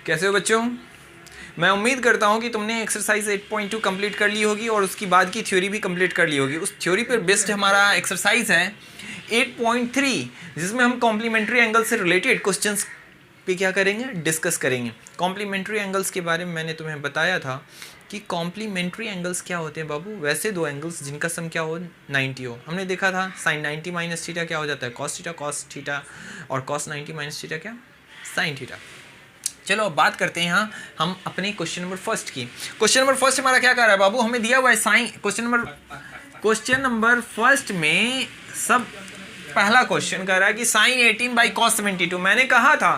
कैसे हो बच्चों? मैं उम्मीद करता हूँ कि तुमने एक्सरसाइज 8.2 कंप्लीट कर ली होगी और उसकी बाद की थ्योरी भी कंप्लीट कर ली होगी। उस थ्योरी पर बेस्ड हमारा एक्सरसाइज है 8.3, जिसमें हम कॉम्प्लीमेंट्री एंगल से रिलेटेड क्वेश्चंस पे क्या करेंगे, डिस्कस करेंगे। कॉम्प्लीमेंट्री एंगल्स के बारे में मैंने तुम्हें बताया था कि कॉम्प्लीमेंट्री एंगल्स क्या होते हैं बाबू। वैसे दो एंगल्स जिनका सम क्या हो 90 हो। हमने देखा था साइन 90 माइनस थीटा क्या हो जाता है, कॉस थीटा, और कॉस 90 माइनस थीटा क्या, साइन थीटा। चलो अब बात करते हैं यहाँ हम अपने क्वेश्चन नंबर फर्स्ट की। क्वेश्चन नंबर फर्स्ट हमारा क्या कर रहा है बाबू, हमें दिया हुआ है साइन। क्वेश्चन नंबर फर्स्ट में सब पहला क्वेश्चन कर रहा है कि साइन 18 बाई कॉस 72। मैंने कहा था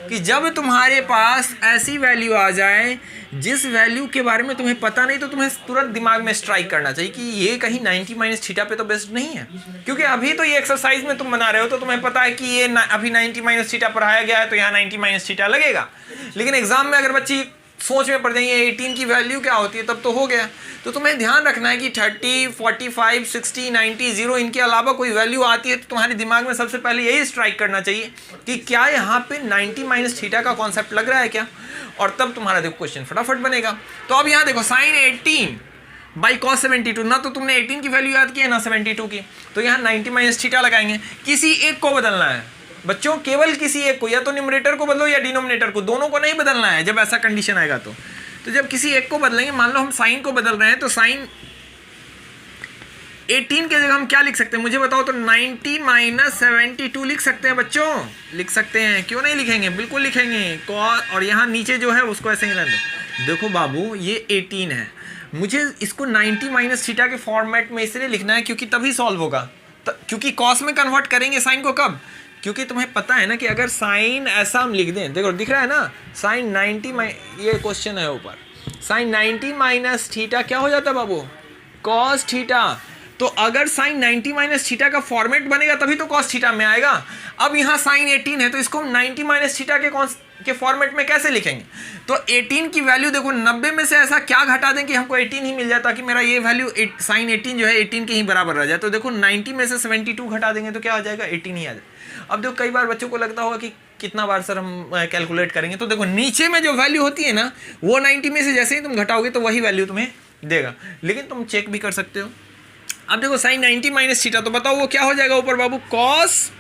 कि जब तुम्हारे पास ऐसी वैल्यू आ जाए जिस वैल्यू के बारे में तुम्हें पता नहीं, तो तुम्हें तुरंत दिमाग में स्ट्राइक करना चाहिए कि ये कहीं 90 माइनस थीटा पे तो बेस्ड नहीं है। क्योंकि अभी तो ये एक्सरसाइज में तुम बना रहे हो तो तुम्हें पता है कि ये अभी 90 माइनस थीटा पढ़ाया गया है तो यहाँ 90 माइनस थीटा लगेगा। लेकिन एग्जाम में अगर बच्ची सोच में पड़ जाएंगे 18 की वैल्यू क्या होती है, तब तो हो गया। तो तुम्हें ध्यान रखना है कि 30, 45, 60, 90, 0 इनके अलावा कोई वैल्यू आती है तो तुम्हारे दिमाग में सबसे पहले यही स्ट्राइक करना चाहिए कि क्या यहाँ पे 90 माइनस थीटा का कॉन्सेप्ट लग रहा है क्या, और तब तुम्हारा देखो क्वेश्चन फटाफट बनेगा। तो अब यहाँ देखो साइन 18 बाई कॉस 72, ना तो तुमने 18 की वैल्यू याद की है ना 72 की, तो यहाँ 90 माइनस थीटा लगाएंगे। किसी एक को बदलना है बच्चों, केवल किसी एक को, या तो न्यूमरेटर को बदलो या डिनोमिनेटर को, दोनों को नहीं बदलना है जब ऐसा कंडीशन आएगा तो जब किसी एक को बदलेंगे, मान लो हम साइन को बदल रहे हैं तो साइन 18 के जगह हम क्या लिख सकते हैं मुझे बताओ, तो 90 माइनस 72 लिख सकते हैं बच्चों, लिख सकते हैं, क्यों नहीं लिखेंगे, बिल्कुल लिखेंगे। कॉस और यहाँ नीचे जो है उसको ऐसे ही रहने दो। देखो बाबू ये 18 है, मुझे इसको 90 माइनस थीटा के फॉर्मेट में इसलिए लिखना है क्योंकि तभी सॉल्व होगा, क्योंकि कॉस में कन्वर्ट करेंगे साइन को कब, क्योंकि तुम्हें पता है ना कि अगर साइन ऐसा हम लिख दें, देखो दिख रहा है ना साइन 90 ये क्वेश्चन है ऊपर, साइन 90 माइनस थीटा क्या हो जाता है बाबू, कॉस थीटा। तो अगर साइन 90 माइनस थीटा का फॉर्मेट बनेगा तभी तो कॉस थीटा में आएगा। अब यहाँ साइन 18 है तो इसको हम 90 माइनस थीटा के फॉर्मेट में कैसे लिखेंगे, तो 18 की वैल्यू देखो 90 में से ऐसा क्या घटा दें कि हमको 18 ही मिल जाए, ताकि मेरा ये वैल्यू साइन 18 जो है 18 के ही बराबर रह जाए। तो देखो 90 में से 72 घटा देंगे तो क्या आ जाएगा, 18 ही आ जाए। अब देखो कई बार बच्चों को लगता होगा कि कितना बार सर हम कैलकुलेट करेंगे, तो देखो नीचे में जो वैल्यू होती है ना वो 90 में से जैसे ही तुम घटाओगे तो वही वैल्यू तुम्हें देगा, लेकिन तुम चेक भी कर सकते हो। अब देखो साइन 90 माइनस थीटा, तो बताओ वो क्या हो जाएगा ऊपर बाबू, कॉस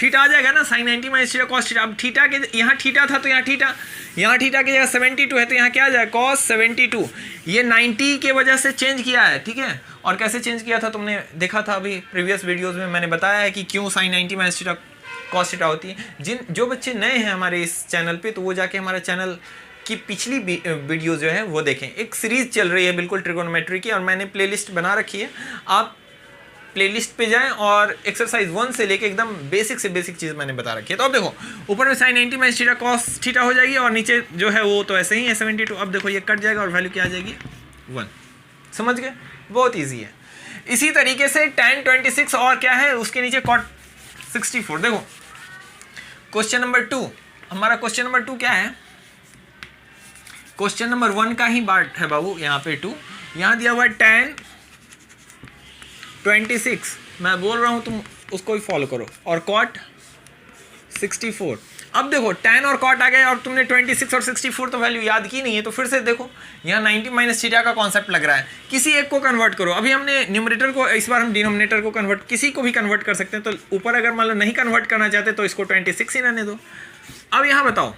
थीटा आ जाएगा ना, sine 90 minus theta cos theta. अब थीटा के यहाँ थीटा था तो यहाँ थीटा की जगह 72 है तो यहाँ क्या आ जाएगा, कॉस 72। ये 90 के वजह से चेंज किया है, ठीक है। और कैसे चेंज किया था तुमने देखा था अभी प्रीवियस वीडियोज़ में, मैंने बताया है कि क्यों sine 90 minus theta cos theta होती है। जो बच्चे नए हैं हमारे इस चैनल पे, तो वो जाके हमारे चैनल की पिछली वीडियो जो है वो देखें। एक सीरीज़ चल रही है बिल्कुल ट्रिगोनोमेट्री की, और मैंने प्लेलिस्ट बना रखी है, आप प्लेलिस्ट पे जाएं और एक्सरसाइज 1 से लेके एकदम बेसिक से बेसिक चीज़ मैंने बता रखी है। तो अब देखो ऊपर में sine 90 minus theta cos theta हो जाएगी, और नीचे जो है वो तो ऐसे ही है 72। अब देखो ये कट जाएगा और वैल्यू क्या आ जाएगी 1, समझ गए, बहुत ईजी है। इसी तरीके से tan 26 और क्या है उसके नीचे cot 64। देखो क्वेश्चन नंबर 2, हमारा क्वेश्चन नंबर 2 क्या है, क्वेश्चन नंबर 1 का ही पार्ट है बाबू, यहाँ पे 2, यहाँ दिया हुआ है tan 26, मैं बोल रहा हूँ तुम उसको ही फॉलो करो, और cot 64। अब देखो tan और cot आ गए और तुमने 26 और 64 तो वैल्यू याद की नहीं है, तो फिर से देखो यहाँ 90 माइनस थीटा का कॉन्सेप्ट लग रहा है, किसी एक को कन्वर्ट करो। अभी हमने न्यूमरेटर को, इस बार हम डिनोमिनेटर को कन्वर्ट, किसी को भी कन्वर्ट कर सकते हैं। तो ऊपर अगर मान लो नहीं कन्वर्ट करना चाहते तो इसको 26 ही रहने दो। अब यहाँ बताओ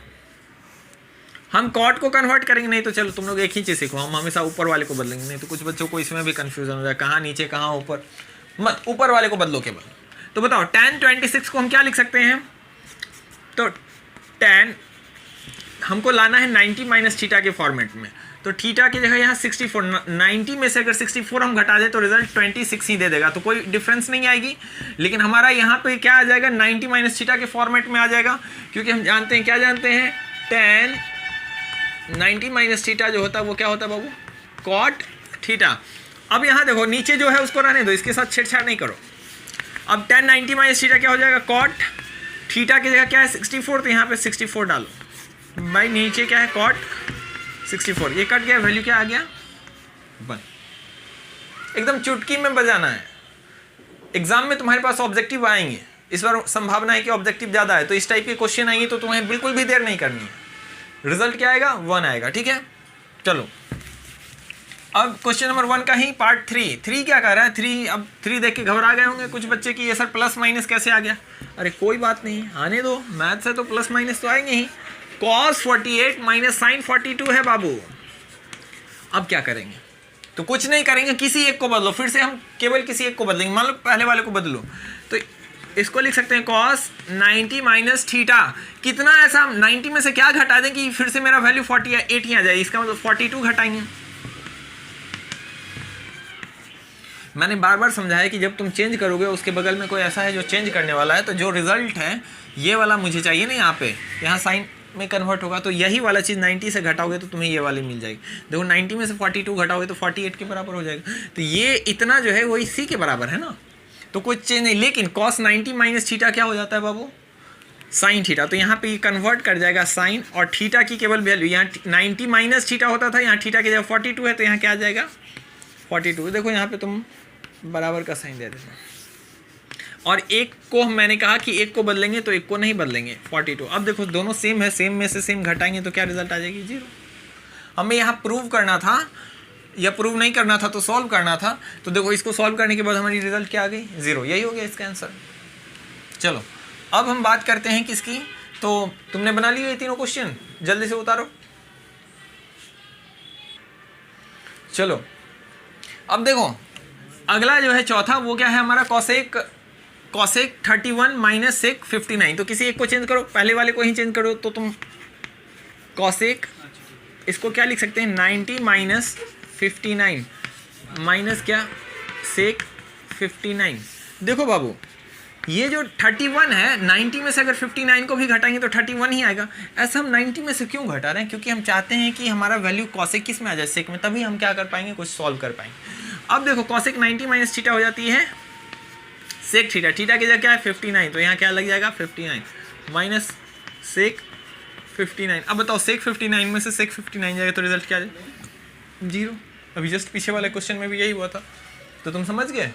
हम cot को कन्वर्ट करेंगे, नहीं तो चलो तुम लोग एक ही चीज़ सीखो, हम हमेशा ऊपर वाले को बदलेंगे, नहीं तो कुछ बच्चों को इसमें भी कन्फ्यूजन हो जाए कहाँ नीचे कहाँ ऊपर, मत ऊपर वाले को बदलो केवल। तो बताओ tan 26 को हम क्या लिख सकते हैं, तो tan हमको लाना है 90 माइनस थीटा के फॉर्मेट में, तो थीटा की जगह यहाँ 64, 90 में से अगर 64 हम घटा दें तो रिजल्ट 26 ही दे देगा, तो कोई डिफरेंस नहीं आएगी। लेकिन हमारा यहाँ पे क्या आ जाएगा, 90 माइनस थीटा के फॉर्मेट में आ जाएगा, क्योंकि हम जानते हैं, क्या जानते हैं, tan 90 माइनस थीटा जो होता है वो क्या होता है बाबू, cot थीटा। अब यहाँ देखो नीचे जो है उसको रहने दो, इसके साथ छेड़छाड़ नहीं करो। अब tan 90 माइनस थीटा क्या हो जाएगा, cot थीटा की जगह क्या है 64, तो यहाँ पे 64 डालो भाई, नीचे क्या है cot 64, ये कट गया, वैल्यू क्या आ गया 1। एकदम चुटकी में बजाना है। एग्जाम में तुम्हारे पास ऑब्जेक्टिव आएंगे, इस बार संभावना है कि ऑब्जेक्टिव ज़्यादा है, तो इस टाइप के क्वेश्चन आएंगे तो तुम्हें बिल्कुल भी देर नहीं करनी है, रिजल्ट क्या आएगा 1 आएगा। ठीक है, चलो अब क्वेश्चन नंबर 1 का ही पार्ट 3 क्या कर रहा है 3। अब 3 देख के घबरा गए होंगे कुछ बच्चे कि ये सर प्लस माइनस कैसे आ गया। अरे कोई बात नहीं, आने दो, मैथ से तो प्लस माइनस तो आएंगे ही। cos 48 माइनस साइन 42 है बाबू। अब क्या करेंगे, तो कुछ नहीं करेंगे, किसी एक को बदलो, फिर से हम केवल किसी एक को बदलेंगे। मान लो पहले वाले को बदलो, तो इसको लिख सकते हैं cos 90 माइनस थीटा। कितना ऐसा 90 में से क्या घटा दें कि फिर से मेरा वैल्यू 48 ही आ जाए, इसका मतलब 42 घटाएंगे। मैंने बार बार समझाया कि जब तुम चेंज करोगे उसके बगल में कोई ऐसा है जो चेंज करने वाला है, तो जो रिजल्ट है ये वाला मुझे चाहिए ना, यहाँ पे यहाँ साइन में कन्वर्ट होगा, तो यही वाला चीज़ 90 से घटाओगे तो तुम्हें ये वाली मिल जाएगी। देखो 90 में से 42 घटाओगे तो 48 के बराबर हो जाएगा, तो ये इतना जो है वो इसी के बराबर है ना, तो कोई चेंज नहीं। लेकिन cos 90 माइनस थीटा क्या हो जाता है बाबू, साइन थीटा। तो यहाँ पे कन्वर्ट कर जाएगा साइन, और थीटा की केवल वैल्यू, यहाँ 90 माइनस थीटा होता था, यहाँ थीटा की जगह 42 है, तो यहाँ क्या आ जाएगा 42। देखो यहाँ पे तुम बराबर का साइन दे देना, और एक को मैंने कहा कि एक को बदलेंगे तो एक को नहीं बदलेंगे 42। अब देखो दोनों सेम है, सेम में से सेम घटाएंगे तो क्या रिजल्ट आ जाएगी 0। हमें यहाँ प्रूव करना था या प्रूव नहीं करना था, तो सॉल्व करना था। तो देखो इसको सॉल्व करने के बाद हमारी रिजल्ट क्या आ गई 0, यही हो गया इसका आंसर। चलो अब हम बात करते हैं किसकी, तो तुमने बना लिए ये तीनों क्वेश्चन, जल्दी से उतारो। चलो अब देखो अगला जो है चौथा, वो क्या है हमारा कॉसेक 31 माइनस सेक 59। तो किसी एक को चेंज करो, पहले वाले को ही चेंज करो, तो तुम कॉसेक इसको क्या लिख सकते हैं 90 माइनस 59 माइनस क्या सेक 59। देखो बाबू ये जो 31 है 90 में से अगर 59 को भी घटाएंगे तो 31 ही आएगा। ऐसा हम 90 में से क्यों घटा रहे हैं, क्योंकि हम चाहते हैं कि हमारा वैल्यू कॉसेक किस में आ जाए, सेक में, तभी हम क्या कर पाएंगे, कुछ सॉल्व कर पाएंगे। अब देखो कॉसेक 90 माइनस थीटा हो जाती है सेक थीटा, थीटा की जगह क्या है 59, तो यहाँ क्या लग जाएगा 59 माइनस सेक 59। अब बताओ सेक 59 में से सेक 59 जाएगा तो रिजल्ट क्या आ जाए 0। अभी जस्ट पीछे वाले क्वेश्चन में भी यही हुआ था, तो तुम समझ गए।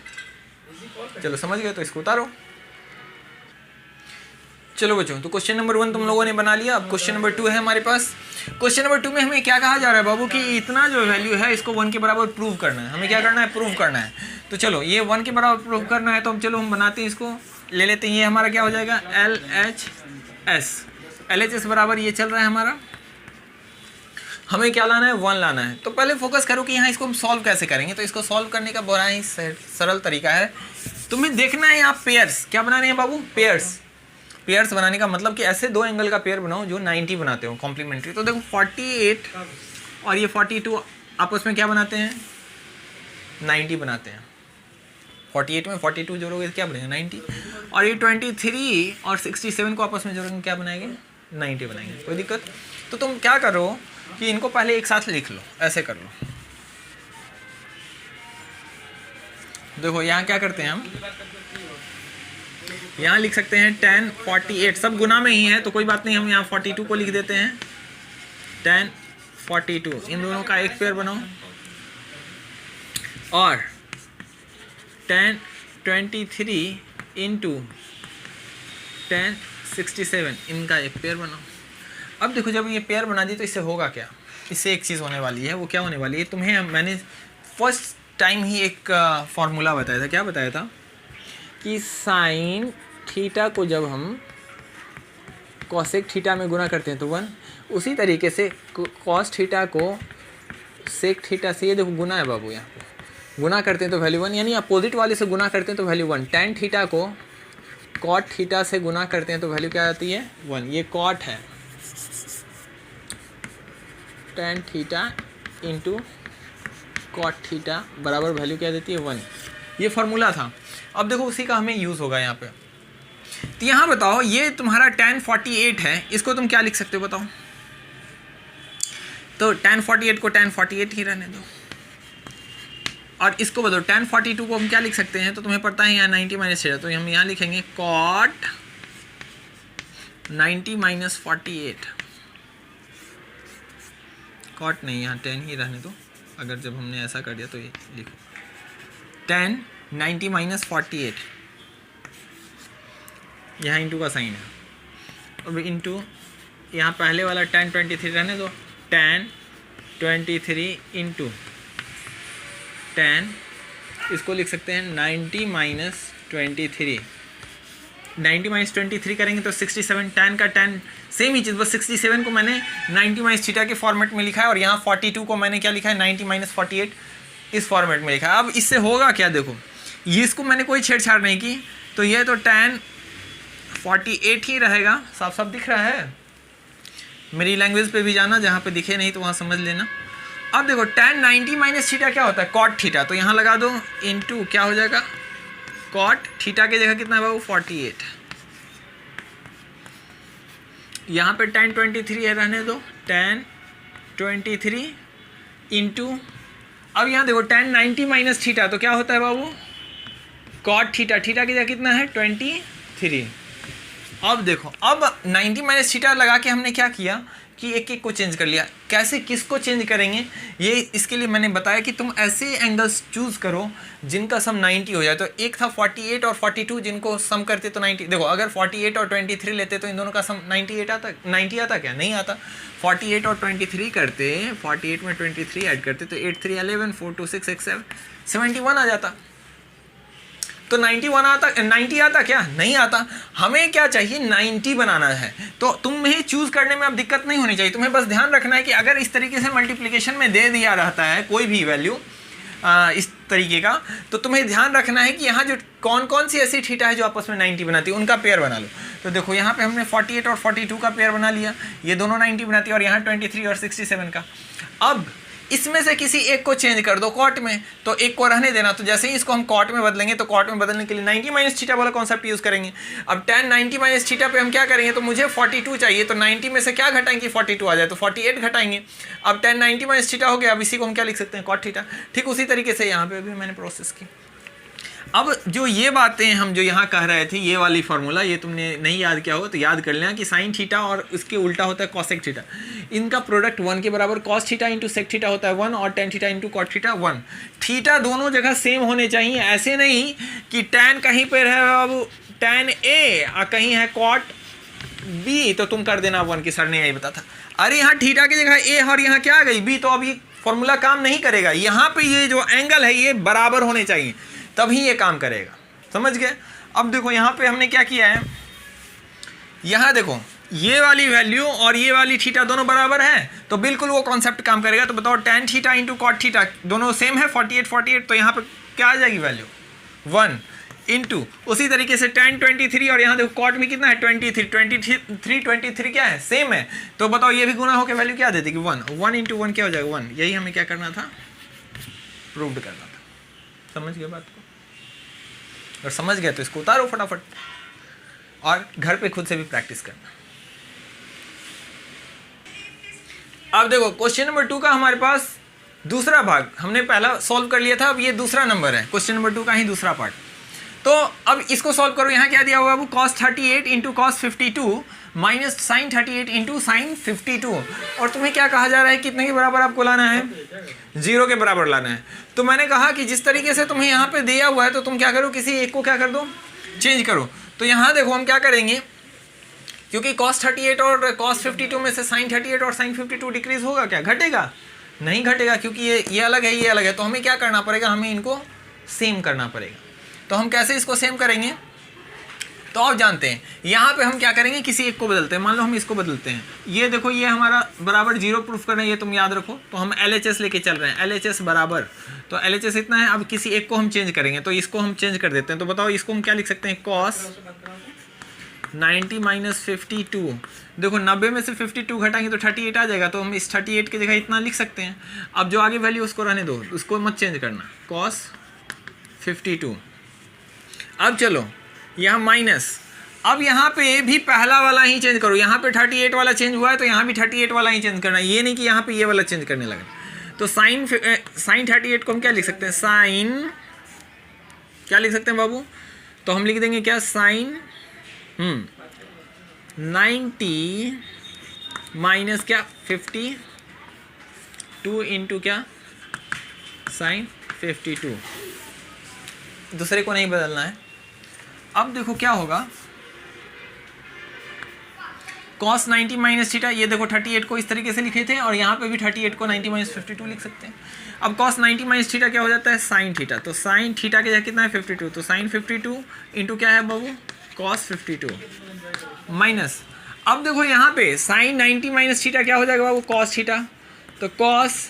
चलो समझ गए तो इसको उतारो। चलो बच्चों, तो क्वेश्चन नंबर 1 तुम लोगों ने बना लिया। अब क्वेश्चन नंबर 2 है हमारे पास। क्वेश्चन नंबर 2 में हमें क्या कहा जा रहा है बाबू कि इतना जो वैल्यू है इसको 1 के बराबर प्रूव करना है। हमें क्या करना है, प्रूव करना है। तो चलो ये 1 के बराबर प्रूव करना है, तो हम चलो हम बनाते हैं, इसको ले लेते हैं। ये हमारा क्या हो जाएगा LHS बराबर ये चल रहा है हमारा, हमें क्या लाना है 1 लाना है। तो पहले फोकस करो कि यहाँ इसको हम सॉल्व कैसे करेंगे। तो इसको सॉल्व करने का बड़ा ही सरल तरीका है, तुम्हें देखना है यहाँ पेयर्स। क्या बनाने हैं बाबू, पेयर्स बनाने का मतलब कि ऐसे दो एंगल का पेयर बनाओ जो 90 बनाते हो, कॉम्प्लीमेंट्री। तो देखो 48 और ये 42 आपस में क्या बनाते हैं 90 बनाते हैं। 48 में 42 जोड़ोगे क्या बनेगा 90, और ये 23 और 67 को आपस में जोड़ेंगे क्या बनाएंगे 90 बनाएंगे। कोई दिक्कत। तो तुम क्या करो कि इनको पहले एक साथ लिख लो, ऐसे कर लो। देखो यहाँ क्या करते हैं हम, यहाँ लिख सकते हैं tan 48, सब गुना में ही है तो कोई बात नहीं, हम यहाँ 42 को लिख देते हैं tan 42। इन दोनों का एक पेयर बनाओ, और tan 23 इंटू tan 67 इनका एक पेयर बनाओ। अब देखो जब ये पेयर बना दी तो इससे होगा क्या, इससे एक चीज़ होने वाली है। वो क्या होने वाली है, तुम्हें मैंने फर्स्ट टाइम ही एक फॉर्मूला बताया था। क्या बताया था कि साइन थीटा को जब हम कॉसेक थीटा में गुना करते हैं तो 1, उसी तरीके से कॉस थीटा को सेक थीटा से, ये देखो गुना है बाबू, यहाँ पे गुना करते हैं तो वैल्यू 1, यानी अपोजिट वाले से गुना करते हैं तो वैल्यू 1। tan थीटा को कॉट थीटा से गुना करते हैं तो वैल्यू क्या आती है 1। ये कॉट है, tan theta into cot theta बराबर वैल्यू क्या देती है 1। ये फार्मूला था। अब देखो उसी का हमें यूज़ होगा यहाँ पे। तो यहाँ बताओ ये तुम्हारा tan 48 है, इसको तुम क्या लिख सकते हो बताओ। तो tan 48 को tan 48 ही रहने दो, और इसको बताओ tan 42 को हम क्या लिख सकते हैं। तो तुम्हें पता है यहाँ 90 माइनस है, तो हम यहाँ लिखेंगे cot 90 माइनस 48। कॉट नहीं, यहाँ 10 ही रहने दो। अगर जब हमने ऐसा कर दिया तो ये लिखो tan 90 माइनस 48, यहाँ इंटू का साइन है, अब इंटू यहाँ पहले वाला tan 23 रहने दो, tan 23 इंटू tan, इसको लिख सकते हैं 90 माइनस 23, 90 माइनस 23 करेंगे तो 67, tan का tan सेम ही चीज़, बस 67 को मैंने 90 माइनस थीटा के फॉर्मेट में लिखा है और यहाँ 42 को मैंने क्या लिखा है 90 माइनस 48 इस फॉर्मेट में लिखा है। अब इससे होगा क्या, देखो ये इसको मैंने कोई छेड़छाड़ नहीं की, तो ये तो tan 48 ही रहेगा, साफ साफ दिख रहा है। मेरी लैंग्वेज पे भी जाना, जहाँ पे दिखे नहीं तो वहाँ समझ लेना। अब देखो tan 90 माइनस थीटा क्या होता है, cot थीटा, तो यहाँ लगा दो इंटू क्या हो जाएगा cot थीटा की जगह कितना है बाबू 48, यहाँ पे tan 23 है रहने दो, tan 23 इंटू, अब यहाँ देखो tan 90 माइनस थीटा तो क्या होता है बाबू cot थीटा, थीटा की जगह कितना है 23। अब देखो अब 90 माइनस थीटा लगा के हमने क्या किया कि एक एक को चेंज कर लिया। कैसे किसको चेंज करेंगे, ये इसके लिए मैंने बताया कि तुम ऐसे एंगल्स चूज़ करो जिनका सम 90 हो जाए। तो एक था 48 और 42, जिनको सम करते तो 90, देखो अगर 48 और 23 लेते तो इन दोनों का सम 90 आता क्या, नहीं आता। 48 और 23 करते, 48 में 23 ऐड करते तो 8 3 11 4 2 6 6 7 71 आ जाता। तो 90 आता क्या, नहीं आता। हमें क्या चाहिए 90 बनाना है, तो तुम्हें चूज करने में अब दिक्कत नहीं होनी चाहिए। तुम्हें बस ध्यान रखना है कि अगर इस तरीके से मल्टीप्लिकेशन में दे दिया रहता है कोई भी वैल्यू इस तरीके का, तो तुम्हें ध्यान रखना है कि यहाँ जो कौन कौन सी ऐसी थीटा है जो आपस में 90 बनाती है उनका पेयर बना लो। तो देखो यहाँ पे हमने 48 और 42 का पेयर बना लिया, ये दोनों 90 बनाती है, और यहाँ 23 और 67 का। अब इसमें से किसी एक को चेंज कर दो कॉट में, तो एक को रहने देना। तो जैसे ही इसको हम कॉट में बदलेंगे तो कॉट में बदलने के लिए 90 माइनस थीटा वाला कॉन्सेप्ट यूज़ करेंगे। अब tan 90 माइनस थीटा पे हम क्या करेंगे, तो मुझे 42 चाहिए, तो 90 में से क्या घटाएंगे 42 आ जाए तो 48 घटाएंगे। अब tan 90 माइनस थीटा हो गया, अब इसी को हम क्या लिख सकते हैं कॉट थीटा। ठीक उसी तरीके से यहाँ पे भी मैंने प्रोसेस की। अब जो ये बातें हम जो यहाँ कह रहे थे, ये वाली फार्मूला, ये तुमने नहीं याद किया हो तो याद कर लेना कि साइन थीटा और उसके उल्टा होता है कॉसेक थीटा, इनका प्रोडक्ट 1 के बराबर cos theta into sec theta होता है 1, और tan theta into cot theta 1। Theta दोनों जगह सेम होने चाहिए, ऐसे नहीं कि tan कहीं पर है अब tan A और कहीं है कॉट B तो तुम कर देना 1 की सर ने यही बताया था। अरे यहाँ थीटा की जगह A और यहाँ क्या आ गई B, तो अब ये फॉर्मूला काम नहीं करेगा। यहाँ पे ये जो एंगल है ये बराबर होने चाहिए, तभी ये काम करेगा, समझ गए। अब देखो यहाँ पे हमने क्या किया है, यहाँ देखो ये वाली वैल्यू और ये वाली थीटा दोनों बराबर है, तो बिल्कुल वो कॉन्सेप्ट काम करेगा। तो बताओ tan theta into cot theta दोनों सेम है 48, तो यहाँ पे क्या आ जाएगी वैल्यू 1 इंटू, उसी तरीके से tan 23 और यहाँ देखो कॉट में कितना है 23 क्या है सेम है, तो बताओ ये भी गुना होकर वैल्यू क्या दे देगी 1 इंटू 1 क्या हो जाएगा 1। यही हमें क्या करना था, प्रूव्ड करना था। समझ गए बात को, अगर समझ गए तो इसको उतारो फटाफट और घर पे खुद से भी प्रैक्टिस करना। अब देखो क्वेश्चन नंबर 2 का हमारे पास दूसरा भाग हमने पहला सॉल्व कर लिया था, अब ये दूसरा नंबर है क्वेश्चन नंबर 2 का ही दूसरा पार्ट। तो अब इसको सॉल्व करो, यहाँ क्या दिया हुआ है cos 38 into cos 52 minus sine 38 into sine 52, और तुम्हें क्या कहा जा रहा है कितने के बराबर आपको लाना है 0 के बराबर लाना है। तो मैंने कहा कि जिस तरीके से तुम्हें यहाँ पे दिया हुआ है तो तुम क्या करो, किसी एक को क्या कर दो चेंज करो। तो यहाँ देखो हम क्या करेंगे, क्योंकि cos 38 और cos 52 में से sin 38 और sin 52 डिक्रीज होगा क्या, घटेगा नहीं घटेगा, क्योंकि ये अलग है ये अलग है। तो हमें क्या करना पड़ेगा, हमें इनको सेम करना पड़ेगा। तो हम कैसे इसको सेम करेंगे, तो आप जानते हैं यहाँ पे हम क्या करेंगे, किसी एक को बदलते हैं। मान लो हम इसको बदलते हैं, ये देखो ये हमारा बराबर 0 प्रूफ करना है, ये तुम याद रखो। तो हम LHS लेके चल रहे हैं, LHS बराबर, तो LHS इतना है। अब किसी एक को हम चेंज करेंगे, तो इसको हम चेंज कर देते हैं। तो बताओ इसको हम क्या लिख सकते हैं, cos 90 माइनस 52। देखो 90 में से 52 घटाएंगे तो 38 आ जाएगा, तो हम इस 38 की जगह इतना लिख सकते हैं। अब जो आगे वैल्यू उसको रहने दो, उसको मत चेंज करना, cos 52। अब चलो यहाँ माइनस, अब यहाँ पे भी पहला वाला ही चेंज करो। यहाँ पे 38 वाला चेंज हुआ है तो यहाँ भी 38 वाला ही चेंज करना है, ये नहीं कि यहाँ पे ये वाला चेंज करने लगे। तो साइन 38 को हम क्या लिख सकते हैं, साइन क्या लिख सकते हैं बाबू, तो हम लिख देंगे क्या, साइन 90 माइनस क्या 52 इंटू क्या साइन 52। दूसरे को नहीं बदलना है। अब देखो क्या होगा, cos 90 माइनस थीटा, ये देखो 38 को इस तरीके से लिखे थे और यहाँ पे भी 38 को 90 माइनस 52 लिख सकते हैं। अब cos 90 माइनस थीटा क्या हो जाता है, साइन थीटा, तो साइन थीटा के जगह कितना है 52, तो साइन 52 इंटू क्या है बाबू cos 52 माइनस, अब देखो यहाँ पे साइन 90 माइनस थीटा क्या हो जाएगा बाबू cos थीटा, तो cos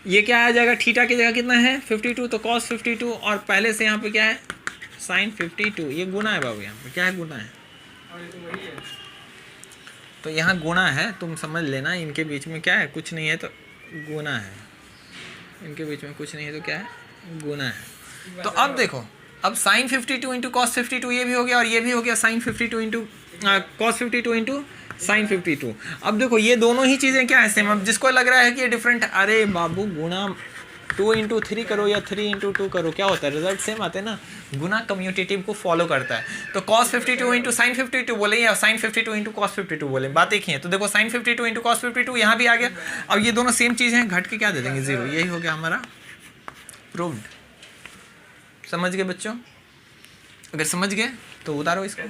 ये क्या आ जाएगा थीटा की जगह कितना है 52, तो cos 52 और पहले से यहाँ पे क्या है साइन 52, ये गुना है बाबू, यहाँ पे क्या है गुना है, तो यहाँ गुना है, तुम समझ लेना, इनके बीच में क्या है कुछ नहीं है तो गुना है, इनके बीच में कुछ नहीं है तो क्या है गुना है। तो अब देखो, अब साइन 52 इंटू कॉस 52 ये भी हो गया और ये भी हो गया sine 52 into cos 52 into sine 52। अब देखो ये दोनों ही चीज़ें क्या है सेम, अब जिसको लग रहा है कि ये डिफरेंट, अरे बाबू गुना 2 इंटू 3 करो या 3 इंटू 2 करो, क्या होता है रिजल्ट सेम आते हैं ना, गुना कम्यूटेटिव को फॉलो करता है। तो cos 52 इंटू साइन 52 बोले या साइन 52 इंटू कॉस 52 बोले, बात एक ही है। तो देखो साइन 52 इंटू कॉस 52 यहाँ भी आ गया, अब ये दोनों सेम चीज़ हैं, घट के क्या दे देंगे 0, यही हो गया हमारा प्रूव्ड। समझ गए बच्चों, अगर समझ गए तो उतारो इसको।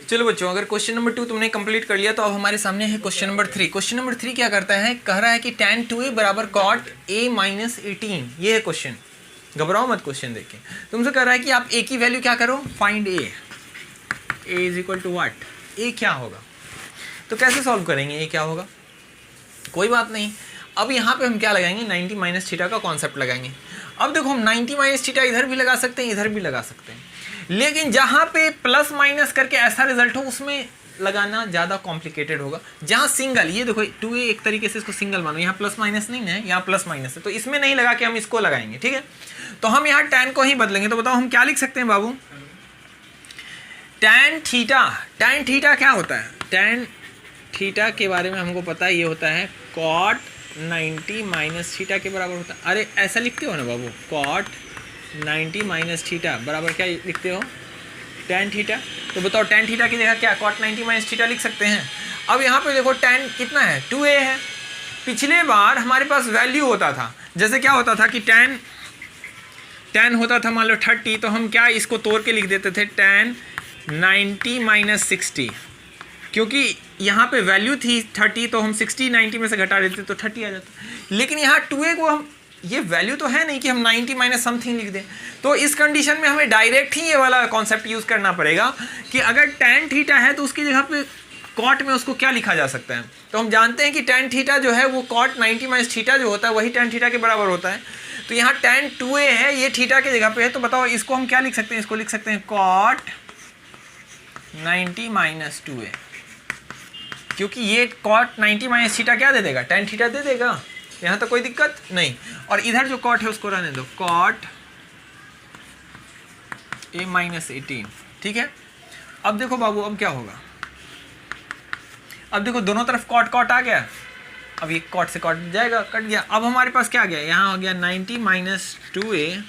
चलो बच्चों, अगर क्वेश्चन नंबर 2 तुमने कंप्लीट कर लिया तो अब हमारे सामने है क्वेश्चन नंबर 3। क्वेश्चन नंबर 3 क्या करता है, कह रहा है कि tan 2a बराबर cot a माइनस 18, ये है क्वेश्चन, घबराओ मत क्वेश्चन देख के। तुमसे कह रहा है कि आप a की वैल्यू क्या करो, find a is equal to what, a क्या होगा, तो कैसे सॉल्व करेंगे, a क्या होगा, कोई बात नहीं। अब यहाँ पे हम क्या लगाएंगे 90 माइनस थीटा का कॉन्सेप्ट लगाएंगे। अब देखो हम 90 माइनस थीटा इधर भी लगा सकते हैं, इधर भी लगा सकते हैं, लेकिन जहाँ पे प्लस माइनस करके ऐसा रिजल्ट हो उसमें लगाना ज़्यादा कॉम्प्लिकेटेड होगा। जहाँ सिंगल, ये देखो 2a एक तरीके से इसको सिंगल मानो, यहाँ प्लस माइनस नहीं है, यहाँ प्लस माइनस है, तो इसमें नहीं लगा के हम इसको लगाएंगे, ठीक है। तो हम यहाँ tan को ही बदलेंगे, तो बताओ हम क्या लिख सकते हैं बाबू, tan थीटा क्या होता है, tan थीटा के बारे में हमको पता है, ये होता है cot 90 माइनस थीटा के बराबर होता है। अरे ऐसा लिखते हो ना बाबू, cot 90 माइनस थीटा बराबर क्या लिखते हो, tan थीटा। तो बताओ tan थीटा की जगह क्या cot 90 माइनस थीटा लिख सकते हैं। अब यहाँ पे देखो tan कितना है 2a है, पिछले बार हमारे पास वैल्यू होता था, जैसे क्या होता था कि tan होता था मान लो 30, तो हम क्या इसको तोड़ के लिख देते थे tan 90 माइनस 60, क्योंकि यहाँ पे वैल्यू थी 30, तो हम 60 90 में से घटा देते तो 30 आ जाता। लेकिन यहाँ 2a को हम, ये वैल्यू तो है नहीं कि हम 90 माइनस समथिंग लिख दें, तो इस कंडीशन में हमें डायरेक्ट ही ये वाला कॉन्सेप्ट यूज़ करना पड़ेगा कि अगर tan थीटा है तो उसकी जगह पे cot में उसको क्या लिखा जा सकता है। तो हम जानते हैं कि tan थीटा जो है वो cot 90 माइनस थीटा जो होता है वही tan थीटा के बराबर होता है। तो यहाँ tan 2a है, ये थीटा की जगह पे है, तो बताओ इसको हम क्या लिख सकते हैं, इसको लिख सकते हैं cot 90 माइनस 2a, क्योंकि ये cot 90 माइनस थीटा क्या दे देगा, tan थीटा दे देगा, यहाँ तो कोई दिक्कत नहीं। और इधर जो cot है उसको रहने दो, cot a माइनस 18, ठीक है। अब देखो बाबू, अब क्या होगा, अब देखो दोनों तरफ cot आ गया, अब ये cot से cot जाएगा, कट गया। अब हमारे पास क्या आ गया, यहाँ हो गया 90 माइनस 2a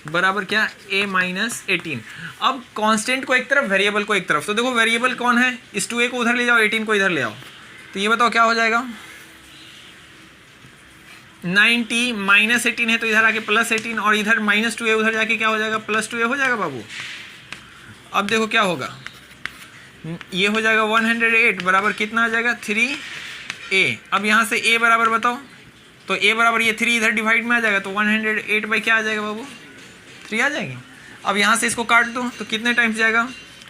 बराबर क्या a माइनस 18। अब कांस्टेंट को एक तरफ, वेरिएबल को एक तरफ, तो देखो वेरिएबल कौन है, इस 2a को उधर ले जाओ, 18 को इधर ले आओ, तो ये बताओ क्या हो जाएगा, 90 माइनस 18 है तो इधर आके प्लस 18, और इधर माइनस 2a उधर जाके क्या हो जाएगा प्लस 2a हो जाएगा बाबू। अब देखो क्या होगा, ये हो जाएगा 108 बराबर कितना आ जाएगा 3a। अब यहाँ से a बराबर बताओ, तो a बराबर ये 3 इधर डिवाइड में आ जाएगा, तो 108 बाई क्या आ जाएगा बाबू 3 आ जाएगी। अब यहाँ से इसको काट दो तो कितने टाइम्स जाएगा,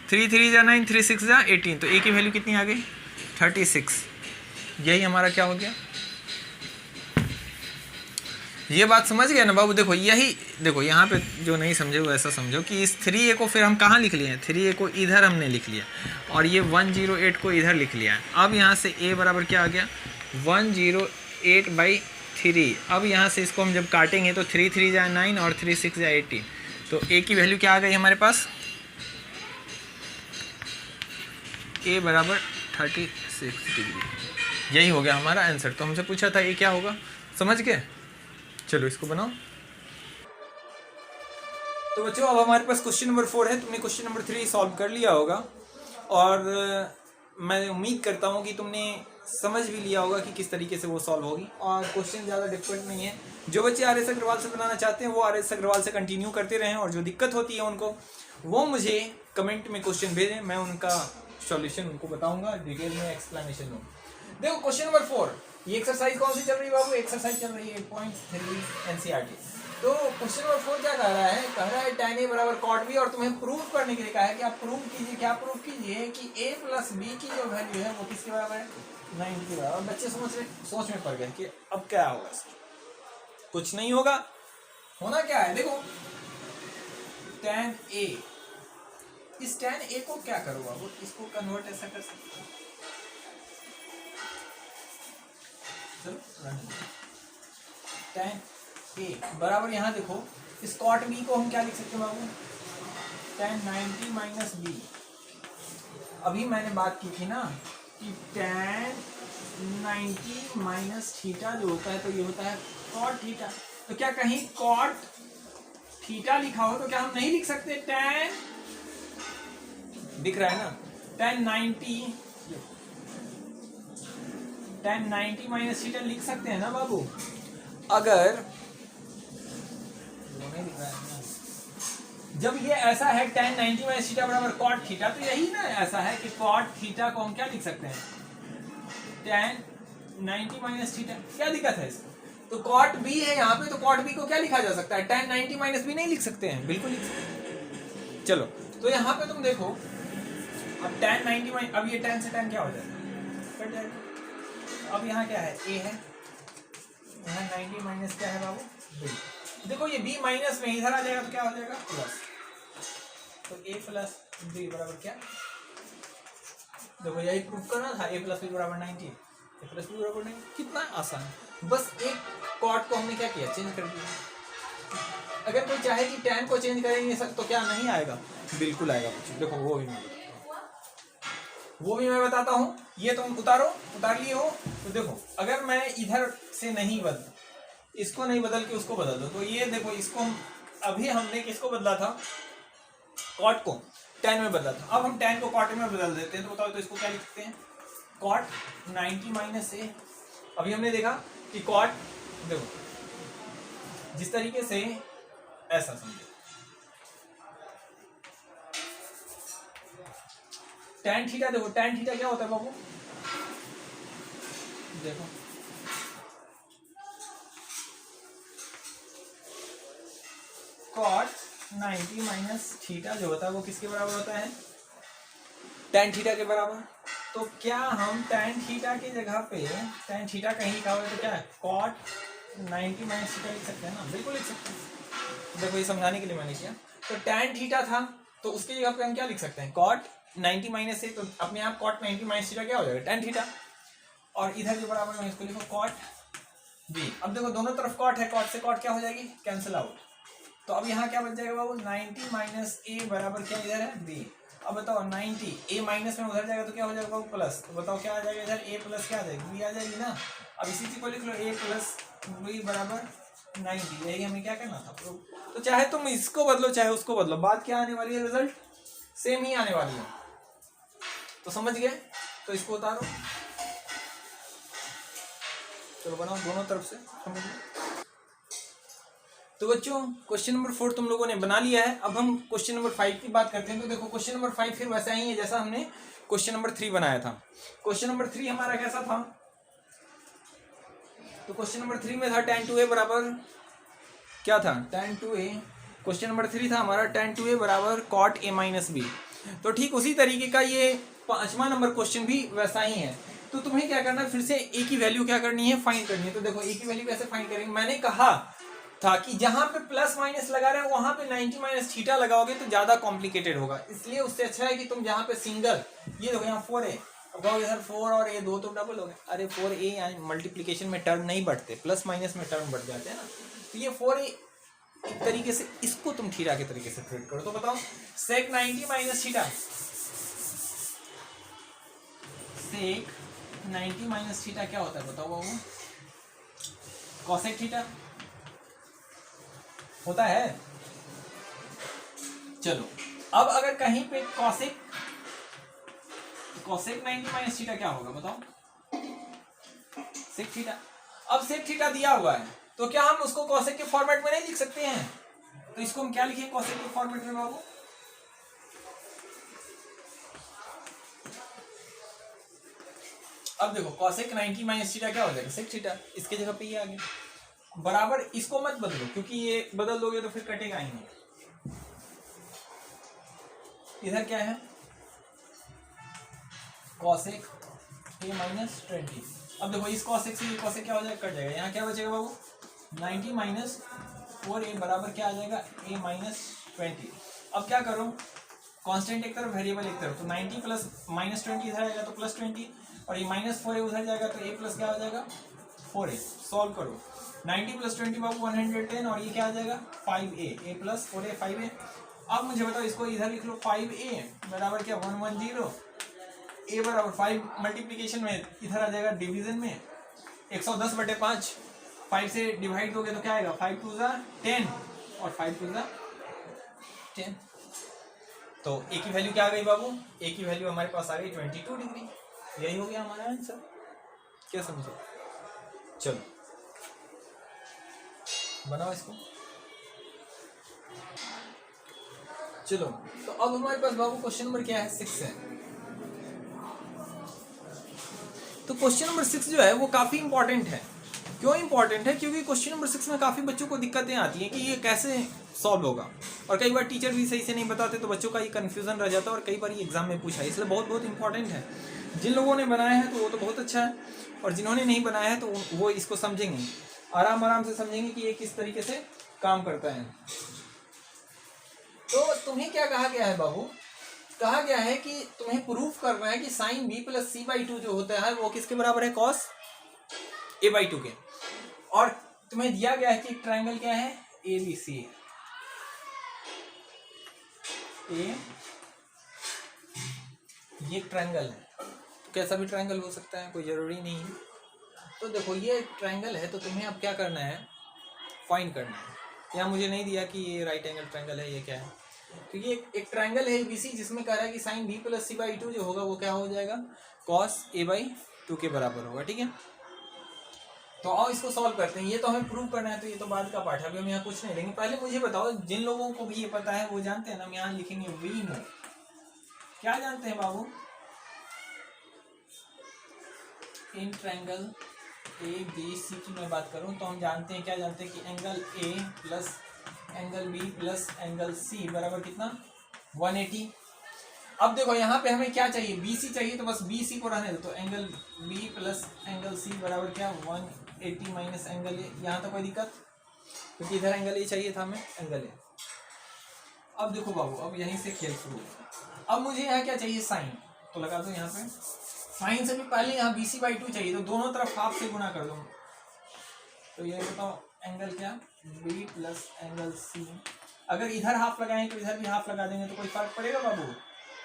3 3 जा 9, 3 6 जा 18, तो a की वैल्यू कितनी आ गई 36। यही हमारा क्या हो गया, ये बात समझ गया ना बाबू। देखो यही, देखो यहाँ पे जो नहीं समझे वो ऐसा समझो कि इस 3a को फिर हम कहाँ लिख लिए हैं, 3a को इधर हमने लिख लिया और ये 108 को इधर लिख लिया। अब यहाँ से a बराबर क्या आ गया 108 बाई 3। अब यहाँ से इसको हम जब काटेंगे तो 3 3 जाए 9 और 3 6 जाए 18, तो a की वैल्यू क्या आ गई हमारे पास, a बराबर 36 डिग्री। यही हो गया हमारा आंसर। तो हमसे पूछा था a क्या होगा, समझ गए। चलो इसको बनाओ। तो बच्चों अब हमारे पास क्वेश्चन नंबर 4 है। तुमने क्वेश्चन नंबर 3 सॉल्व कर लिया होगा और मैं उम्मीद करता हूँ कि तुमने समझ भी लिया होगा कि किस तरीके से वो सॉल्व होगी। और क्वेश्चन ज़्यादा डिफिकल्ट नहीं है। जो बच्चे आर.एस. अग्रवाल से बनाना चाहते हैं वो आर.एस. अग्रवाल से कंटिन्यू करते रहें, और जो दिक्कत होती है उनको वो मुझे कमेंट में क्वेश्चन भेजें, मैं उनका सॉल्यूशन उनको बताऊंगा, डिटेल में एक्सप्लेनेशन दूंगा। देखो क्वेश्चन नंबर 4, ये एक्सरसाइज कौन सी चल रही है बाबू? एक्सरसाइज चल रही है 8.3 एनसीईआरटी। तो क्वेश्चन नंबर 4 क्या कह रहा है? कह रहा है tan a बराबर cot b, और तुम्हें प्रूव करने के लिए कहा है कि आप प्रूव कीजिए। क्या प्रूव कीजिए? कि a प्लस b की जो वैल्यू है वो किसके बराबर है? 90 के बराबर। बच्चे सोच में पड़ गए कि अब क्या होगा इसका? कुछ नहीं होगा, होना क्या है? देखो tan a, इस tan a को क्या करो बाबू? इसको कन्वर्ट ऐसा कर सकते हो, चलो tan a बराबर, यहाँ देखो इस cot b को हम क्या लिख सकते हैं बाबू? tan 90 minus b। अभी मैंने बात की थी ना कि tan 90 माइनस थीटा जो होता है तो ये होता है cot थीटा। तो क्या कहीं cot थीटा लिखा हो तो क्या हम नहीं लिख सकते tan, दिख रहा है ना, tan 90 माइनस थीटा लिख सकते हैं ना बाबू? अगर जब ये ऐसा है tan 90 माइनस थीटा बराबर cot थीटा, तो यही ना ऐसा है कि cot थीटा को हम क्या लिख सकते हैं? tan 90 minus theta. क्या दिक्कत है इसमें? तो cot b है यहाँ पे, तो cot b को क्या लिखा जा सकता है? tan 90 माइनस b नहीं लिख सकते हैं? बिल्कुल लिख सकते हैं। चलो तो यहाँ पे तुम देखो, अब tan 90 माइनस, अब ये tan से tan क्या हो जाएगा? कट जाएगा। अब यहाँ क्या है? a है, यहाँ 90 माइनस क्या है बाबू? b। देखो ये b माइनस में इधर आ जाएगा तो क्या हो जाएगा? प्लस। तो a प्लस b बराबर क्या? देखो यही प्रूफ करना था, a प्लस b बराबर 90, a प्लस b बराबर 90। कितना आसान, बस एक कॉट को हमने क्या किया? चेंज कर दिया। अगर कोई चाहे कि tan को चेंज करेंगे सर तो क्या नहीं आएगा? बिल्कुल आएगा। देखो वो भी मैं बताता हूँ। ये तुम उतार लिए हो तो देखो, अगर मैं इधर से नहीं बदल, इसको नहीं बदल के उसको बदल दो, तो ये देखो इसको अभी हमने किसको बदला था? कॉट को tan में बदला था। अब हम tan को कॉट में बदल देते हैं, तो बताओ तो इसको क्या लिखते हैं? Cot 90 minus a। अभी हमने देखा कि कॉट, देखो जिस तरीके से ऐसा समझो, tan थीटा, देखो tan थीटा क्या होता है बाबू? देखो cot 90 माइनस थीटा जो होता है वो किसके बराबर होता है? tan थीटा के बराबर। तो क्या हम tan थीटा की जगह पे tan थीटा कहीं लिखा हुआ है तो क्या है? cot 90 माइनस थीटा लिख सकते हैं ना? बिल्कुल लिख सकते हैं। देखो ये समझाने के लिए मैंने किया। तो tan थीटा था तो उसकी जगह पे हम क्या लिख सकते हैं? cot 90 माइनस से, तो अपने आप cot 90 माइनस थीटा क्या हो जाएगा? tan theta. और इधर जो बराबर है इसको लिखो cot b। अब देखो दोनों तरफ cot है, cot से cot क्या हो जाएगी? Cancel out. तो अब यहाँ क्या बच जाएगा बाबू? 90 माइनस a बराबर क्या इधर है? b। अब बताओ 90 a माइनस में उधर जाएगा तो क्या हो जाएगा बाबू? प्लस। तो बताओ क्या आ जाएगा इधर? a प्लस क्या आ जाएगी? b आ जाएगी ना। अब इसी चीज को लिख लो, a प्लस b बराबर 90। यही हमें क्या करना था? तो चाहे तुम इसको बदलो चाहे उसको बदलो, बात क्या आने वाली है? रिजल्ट सेम ही आने वाली है। तो समझ गए? तो इसको उतारो, चलो बनाओ दोनों तरफ से, समझ लो। तो बच्चों क्वेश्चन नंबर 4 तुम लोगों ने बना लिया है। अब हम क्वेश्चन नंबर 5 की बात करते हैं। तो देखो क्वेश्चन नंबर 5 फिर वैसा ही है जैसा हमने क्वेश्चन नंबर 3 बनाया था। क्वेश्चन नंबर 3 हमारा कैसा था? तो क्वेश्चन नंबर 3 में था tan 2a बराबर क्या था? tan 2a। क्वेश्चन नंबर 3 था हमारा tan 2a बराबर cot a माइनस b। तो ठीक उसी तरीके का ये 5वां नंबर क्वेश्चन भी वैसा ही है। तो तुम्हें क्या करना है? फिर से a की वैल्यू क्या करनी है? फाइंड करनी है। तो देखो a की वैल्यू कैसे फाइंड करेंगे? मैंने कहा था कि जहां पे प्लस माइनस लगा रहे हैं वहां पे 90 माइनस थीटा लगाओगे तो ज्यादा कॉम्प्लिकेटेड होगा। इसलिए उससे अच्छा है कि तुम जहां पे सिंगल, ये देखो यहाँ 4 है, अब कहोगे सर 4 और a दो तो डबल हो गए। अरे 4a यानी मल्टीप्लीकेशन में टर्म नहीं बढ़ते, प्लस माइनस में टर्म बढ़ जाते हैं ना। तो ये 4a एक तरीके से, इसको तुम थीटा के तरीके से ट्रीट करो। तो बताओ सेक 90 माइनस थीटा, सेक 90 माइनस थीटा क्या होता है? बताओ बाबू। कॉसेक थीटा होता है। चलो अब अगर कहीं पे कॉसेक 90 माइनस थीटा क्या होगा? बताओ। Sec theta. अब सेक थीटा दिया हुआ है तो क्या हम उसको कॉसेक के फॉर्मेट में नहीं लिख सकते हैं? तो इसको हम क्या लिखें कॉसेक के फॉर्मेट में बाबू? अब देखो cosec 90 माइनस थीटा क्या हो जाएगा, sec थीटा। इसके जगह पे ये आ गया बराबर, इसको मत बदलो क्योंकि ये बदल दोगे तो फिर कटेगा ही नहीं। इधर क्या है cosec a माइनस 20। अब देखो इस cosec से ये cosec क्या हो जाएगा, कट जाएगा। यहाँ क्या बचेगा बाबू 90 माइनस 4a बराबर क्या आ जाएगा a माइनस 20। अब क्या करो, कांस्टेंट एक तरफ वेरिएबल एक तरफ, तो 90 प्लस माइनस 20 इधर आएगा तो प्लस 20, और ये माइनस 4a उधर जाएगा तो a प्लस क्या हो जाएगा 4a। सॉल्व करो 90 प्लस 20 बाबू 110, और ये क्या आ जाएगा 5a, a plus 4a 5a। अब मुझे बताओ इसको इधर लिख लो 5a बराबर क्या 110, a बराबर 5 मल्टीप्लीकेशन में इधर आ जाएगा डिवीजन में 110/5, 5 से डिवाइड दोगे तो क्या आएगा 5 2 10 और 5 2 10। तो ए की वैल्यू क्या आ गई बाबू, ए की वैल्यू हमारे पास आ गई 22 डिग्री। यही हो गया हमारा आंसर, क्या समझो। चलो बनाओ इसको। चलो तो अब हमारे पास बाबू क्वेश्चन नंबर क्या है 6 है। तो क्वेश्चन नंबर 6 जो है वो काफी इंपॉर्टेंट है। क्यों इंपॉर्टेंट है, क्योंकि क्वेश्चन नंबर 6 में काफी बच्चों को दिक्कतें आती हैं कि ये कैसे सॉल्व होगा, और कई बार टीचर भी सही से नहीं बताते तो बच्चों का ये कन्फ्यूजन रह जाता है, और कई बार ये एग्जाम में पूछा है, इसलिए बहुत बहुत इंपॉर्टेंट है। जिन लोगों ने बनाया है तो वो तो बहुत अच्छा है, और जिन्होंने नहीं बनाया है तो वो इसको समझेंगे, आराम आराम से समझेंगे कि ये किस तरीके से काम करता है। तो तुम्हें क्या कहा गया है बाबू, कहा गया है कि तुम्हें प्रूफ करना है कि साइन b प्लस c/2 जो होता है वो किसके बराबर है cos a/2 के, और तुम्हें दिया गया है कि ट्रायंगल क्या है ABC, ये ट्रायंगल है, तो कैसा भी ट्रायंगल हो सकता है, कोई जरूरी नहीं है। तो देखो ये ट्रायंगल है, तो तुम्हें अब क्या करना है फाइंड करना है। यहाँ मुझे नहीं दिया कि ये राइट एंगल ट्रायंगल है, ये क्या है, तो ये एक ट्रायंगल है ABC जिसमें कह रहा है कि साइन b प्लस c/2 जो होगा वो क्या हो जाएगा cos a/2 के बराबर होगा, ठीक है। तो आओ इसको सॉल्व करते हैं। ये तो हमें प्रूव करना है, तो ये तो बाद का पार्ट है, अभी हम यहाँ कुछ नहीं लेंगे। पहले मुझे बताओ, जिन लोगों को भी ये पता है वो जानते हैं ना, हम यहाँ लिखेंगे वी नो। क्या जानते हैं बाबू, इन ट्रायंगल ABC की मैं बात करूं तो हम जानते हैं, क्या जानते हैं कि angle A plus angle B plus angle C बराबर कितना 180। अब देखो यहाँ पे हमें क्या चाहिए BC चाहिए, तो बस BC को रहने दो, तो angle B plus angle C बराबर क्या 180 माइनस एंगल A। यहाँ तो कोई दिक्कत, क्योंकि इधर एंगल A चाहिए था हमें, एंगल A। अब देखो बाबू, अब यहीं से खेल शुरू। अब मुझे यहाँ क्या चाहिए साइन, तो लगा दो यहाँ पे, साइन से भी पहले यहाँ BC/2 चाहिए, तो दोनों तरफ हाफ से गुना कर दो। तो ये बताओ एंगल क्या B प्लस एंगल C, अगर इधर हाफ लगाएंगे तो इधर भी हाफ लगा देंगे तो कोई फर्क पड़ेगा बाबू,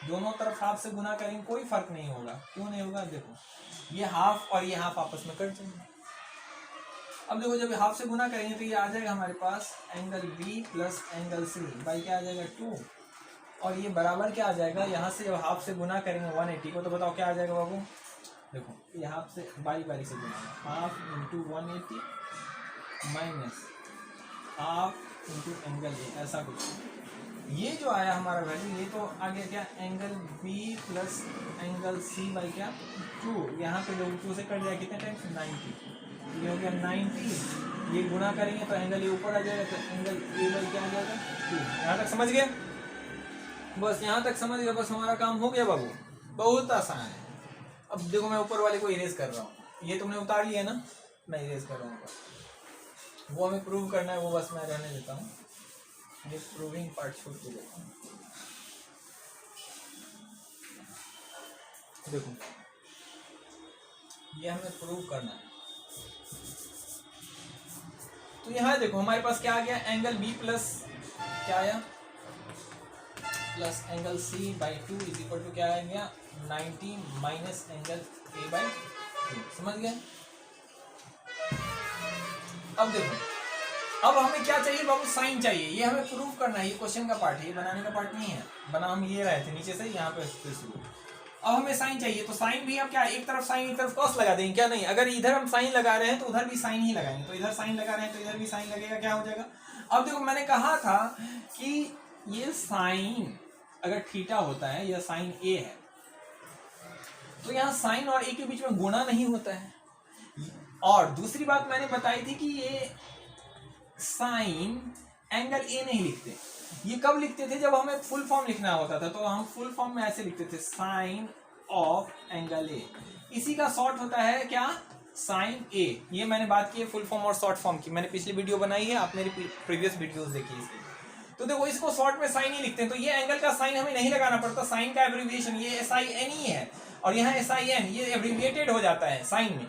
दोनों तरफ हाफ से गुना करेंगे कोई फर्क नहीं होगा। क्यों नहीं होगा, देखो ये हाफ और ये हाफ आपस में कट जाएंगे। अब देखो जब हाफ से गुना करेंगे तो ये आ जाएगा हमारे पास angle B plus angle C by क्या आ जाएगा 2, और ये बराबर क्या आ जाएगा, यहाँ से जब हाफ से गुना करेंगे 180 को, तो बताओ क्या आ जाएगा बाबू, देखो ये हाफ से बारी बारी से गुना, half into 180 minus half into angle A, ऐसा कुछ। ये जो आया हमारा वैल्यू, ये तो आ गया क्या angle B plus angle C by क्या 2, यहाँ पे जब 2 से कट जाए कितने टाइम्स 90, ये हो गया 90, ये गुना करेंगे तो एंगल A ऊपर आ जाएगा, तो एंगल A बाई क्या आ जाएगा 2। यहाँ तक समझ गए, बस यहाँ तक समझ गया, बस हमारा काम हो गया बाबू, बहुत आसान है। अब देखो मैं ऊपर वाले को इरेज कर रहा हूँ, ये तुमने उतार लिया ना, मैं इरेज कर रहा हूँ, वो हमें प्रूव करना है, वो बस मैं रहने देता हूँ, ये प्रूविंग पार्ट छोड़ के देता हूँ। देखो ये हमें प्रूव करना है, तो यहाँ देखो हमारे पास क्या आ गया, एंगल B प्लस क्या आया plus angle C/2 is equal to क्या आ गया 90 माइनस एंगल A/2, समझ गए। अब देखो, अब हमें क्या चाहिए बाबू, साइन चाहिए, ये हमें प्रूफ करना है, ये क्वेश्चन का पार्ट है, ये बनाने का पार्ट नहीं है, बना हम ये रहे थे नीचे से यहाँ पे शुरू। अब हमें साइन चाहिए, तो साइन भी हम क्या एक तरफ साइन एक तरफ कॉस लगा देंगे, क्या नहीं, अगर इधर हम साइन लगा रहे हैं तो उधर भी साइन ही लगाएंगे, तो इधर साइन लगा रहे हैं तो इधर भी साइन लगेगा, क्या हो जाएगा। अब देखो मैंने कहा था कि ये साइन अगर थीटा होता है, यह साइन A है, तो यहाँ साइन और ए के बीच में गुणा नहीं होता है। और दूसरी बात मैंने बताई थी कि ये साइन एंगल ए नहीं लिखते, ये कब लिखते थे, जब हमें फुल फॉर्म लिखना होता था, तो हम फुल फॉर्म में ऐसे लिखते थे साइन ऑफ एंगल ए। इसी का शॉर्ट होता है क्या, साइन ए। ये मैंने बात की है फुल फॉर्म और शॉर्ट फॉर्म की, मैंने पिछली वीडियो बनाई है, आप मेरी प्रीवियस वीडियोस देखिए इसकी। तो देखो इसको शॉर्ट में साइन ही लिखते हैं, तो ये एंगल का साइन हमें नहीं लगाना पड़ता, साइन का एब्रिविएशन ये SIN ही है, और यहाँ SIN ये एब्रिविएटेड हो जाता है साइन में,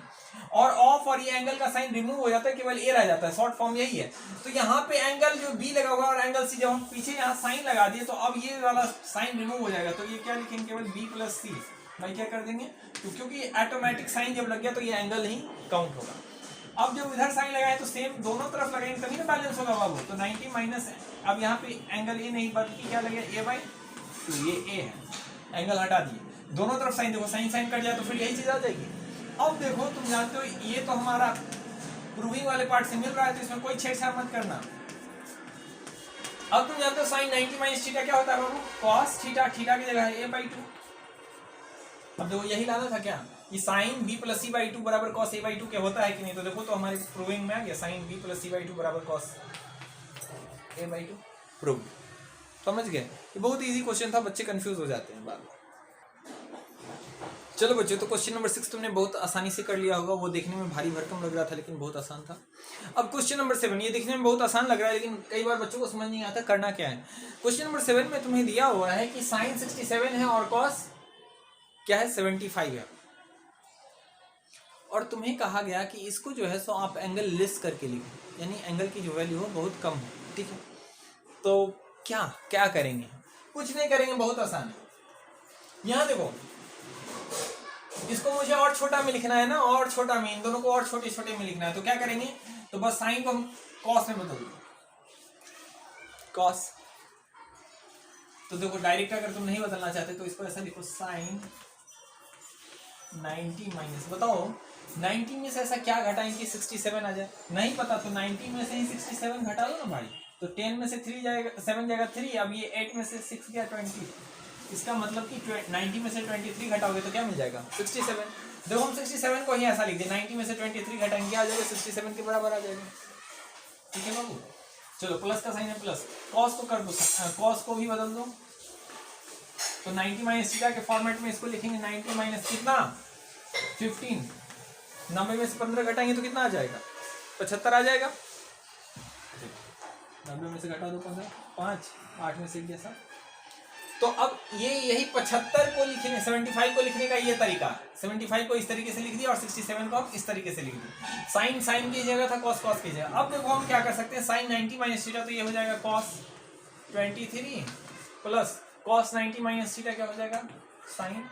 और ऑफ और ये एंगल का साइन रिमूव हो जाता है, केवल ए रह जाता है, शॉर्ट फॉर्म यही है। तो यहाँ पे एंगल जो बी लगा हुआ और एंगल सी, जब हम पीछे यहाँ साइन लगा दिए तो अब ये वाला साइन रिमूव हो जाएगा, तो ये क्या लिखेंगे, केवल B + C। भाई क्या कर देंगे, तो क्योंकि ऑटोमेटिक साइन जब लग गया तो ये एंगल ही काउंट होगा। अब जब इधर साइन लगाए तो सेम दोनों तरफ लगाएंगे तभी ना बैलेंस होगा बाबू। तो 90 माइनस है, अब यहाँ पे एंगल ए नहीं बल्कि क्या लगे A/2, ये ए है, एंगल हटा दिए, दोनों तरफ साइन, देखो साइन साइन कट जाए तो फिर यही चीज आ जाएगी। अब देखो तुम जानते हो ये तो हमारा प्रूविंग वाले पार्ट से मिल रहा है, तो इसमें कोई छेड़छाड़ मत करना। अब तुम जानते हो साइन 90 माइनस थीटा क्या होता है बाबू, कॉस थीटा, थीटा की जगह है A/2। अब देखो यही लाना था क्या, ये साइन B + C/2 बराबर कॉस A/2 क्या होता है कि नहीं, तो देखो तो हमारे प्रूविंग में आ गया, साइन B + C/2 बराबर कॉस A/2 प्रूव। समझ गए, ये बहुत इजी क्वेश्चन था, बच्चे कंफ्यूज हो जाते हैं बाद में। चलो बच्चों, तो क्वेश्चन नंबर 6 तुमने बहुत आसानी से कर लिया होगा, वो देखने में भारी भरकम लग रहा था लेकिन बहुत आसान था। अब क्वेश्चन नंबर 7, ये देखने में बहुत आसान लग रहा है लेकिन कई बार बच्चों को समझ नहीं आता करना क्या है। क्वेश्चन नंबर 7 में तुम्हें दिया हुआ है कि साइन 67 है और कॉस क्या है 75 है, और तुम्हें कहा गया कि इसको जो है सो आप एंगल लेस करके लिखो, यानी एंगल की जो वैल्यू हो बहुत कम हो, ठीक है। तो क्या क्या करेंगे, कुछ नहीं करेंगे, बहुत आसान है। यहाँ देखो इसको मुझे और छोटा में लिखना है ना, और छोटा में, इन दोनों को और छोटे छोटे में लिखना है, तो क्या करेंगे, तो बस साइन को हम कॉस में बदल देंगे, कॉस। तो देखो डायरेक्ट अगर तुम नहीं बदलना चाहते तो इसको ऐसा लिखो, साइन 90 माइनस, बताओ 90 में से ऐसा क्या घटाएं कि 67 आ जाए, नहीं पता तो 90 में से ही 67 घटा दो ना भाई, तो 10 में से 3 जाएगा, 7 जाएगा 3, अब ये 8 में से 6 गया 20, इसका मतलब कि 90 में से 23 घटाओगे तो क्या मिल जाएगा 67। देखो हम 67 को ही ऐसा लिख दें, 90 में से 23 घटाएंगे क्या आ जाएगा, 67 के बराबर आ जाएगा, ठीक है बाबू। चलो प्लस का साइन है प्लस, कॉस को कर दो, कॉस को भी बदल दो, तो 90 माइनस थीटा के फॉर्मेट में इसको लिखेंगे, 90 माइनस कितना 15, 90 में से 15 घटाएंगे तो कितना आ जाएगा 75 आ जाएगा, 90 में से घटा दो 15, 5, 8 में से 1 जैसा। तो अब ये यही 75 को लिखने, 75 को लिखने का ये तरीका, 75 को इस तरीके से लिख दिया और 67 को आप इस तरीके से लिख दिया, साइन साइन की जगह था, कॉस कॉस की जगह। अब देखो हम क्या कर सकते हैं, साइन 90 माइनस थीटा तो ये हो जाएगा cos 23 plus cos 90 minus theta क्या हो जाएगा साइन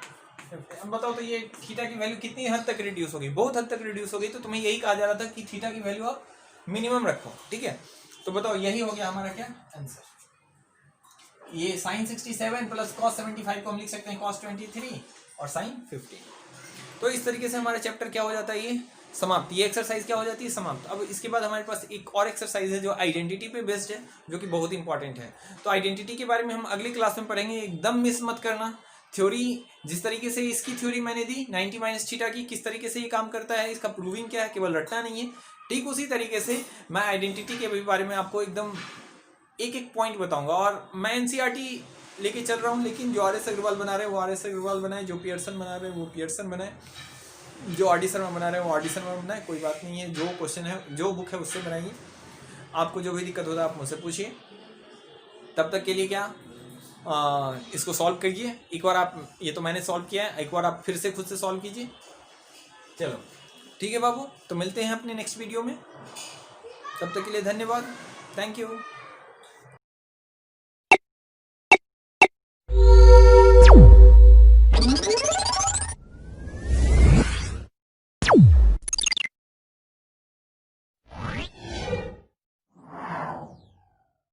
50। अब बताओ तो ये थीटा की वैल्यू कितनी हद तक रिड्यूस होगी, बहुत हद तक रिड्यूस हो गई। तो तुम्हें यही कहा जा रहा था कि थीटा की वैल्यू आप मिनिमम रखो, ठीक है। तो बताओ यही हो गया हमारा क्या आंसर, ये साइन 67 प्लस कॉस 75 को हम लिख सकते हैं कॉस 23 और साइन 15। तो इस तरीके से हमारा चैप्टर क्या हो जाता है, ये समाप्त, ये एक्सरसाइज क्या हो जाती है समाप्त। अब इसके बाद हमारे पास एक और एक्सरसाइज है जो आइडेंटिटी पे बेस्ड है, जो कि बहुत इंपॉर्टेंट है। तो आइडेंटिटी के बारे में हम अगली क्लास में पढ़ेंगे, एकदम मिस मत करना। थ्योरी जिस तरीके से इसकी थ्योरी मैंने दी 90 माइनस थीटा की, किस तरीके से ये काम करता है, इसका प्रूविंग क्या है, केवल रटना नहीं है, ठीक उसी तरीके से मैं आइडेंटिटी के बारे में आपको एकदम एक एक पॉइंट बताऊंगा। और मैं एनसीईआरटी लेके चल रहा हूँ, लेकिन जो RS अग्रवाल बना रहे हैं वो RS अग्रवाल बनाए, जो पियर्सन बना रहे हैं वो पियर्सन बनाए, जो RD शर्मा बना रहे हैं वो RD शर्मा बनाए, कोई बात नहीं है, जो क्वेश्चन है जो बुक है उससे बनाइए। आपको जो भी दिक्कत होता है आप मुझसे पूछिए। तब तक के लिए क्या इसको सॉल्व करिए एक बार आप, ये तो मैंने सॉल्व किया है, एक बार आप फिर से खुद से सॉल्व कीजिए। चलो ठीक है बाबू, तो मिलते हैं अपने नेक्स्ट वीडियो में, तब तक के लिए धन्यवाद, थैंक यू।